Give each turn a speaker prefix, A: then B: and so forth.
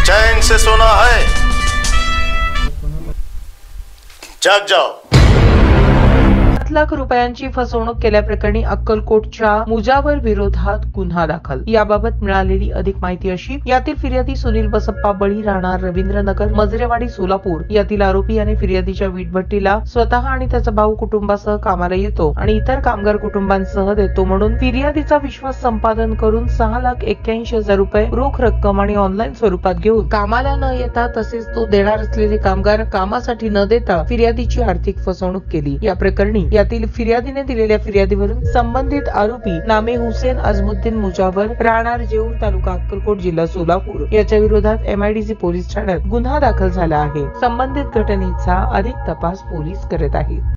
A: चैन से सोना है, जाग जाओ।
B: 7 लाख रुपयांची फसवणूक केल्याप्रकरणी अक्कलकोटच्या मुजावर विरोधात गुन्हा दाखल। याबाबत मिळालेली अधिक माहिती अशी, यातील फिर्यादी सुनील बसप्पा बळी, राहणार रवींद्रनगर, मजरेवाडी, सोलापूर यातील आरोपी याने फिर्यादीच्या वीटभट्टीला स्वतः आणि त्याचा भाऊ कुटुंबासह कामाला येतो आणि इतर कामगार कुटुंबांसह देतो म्हणून फिर्यादीचा विश्वास संपादन करून 6,81,000 रुपये रोख रक्कम आणि ऑनलाईन स्वरूपात घेऊन कामाला न येता तसेच तो देणार असलेले कामगार कामासाठी न देता फिर्यादीची आर्थिक फसवणूक केली। या प्रकरणी यातील फिर्यादीने दिलेल्या फिर्यादीवरून संबंधित आरोपी नामे हुसेन अजमुद्दीन मुजावर, राहणार जेऊर, तालुका अक्कलकोट, जिल्हा सोलापूर याच्या विरोधात MIDC पोलीस ठाण्यात गुन्हा दाखल झाला आहे। संबंधित घटनेचा अधिक तपास पोलीस करत आहेत।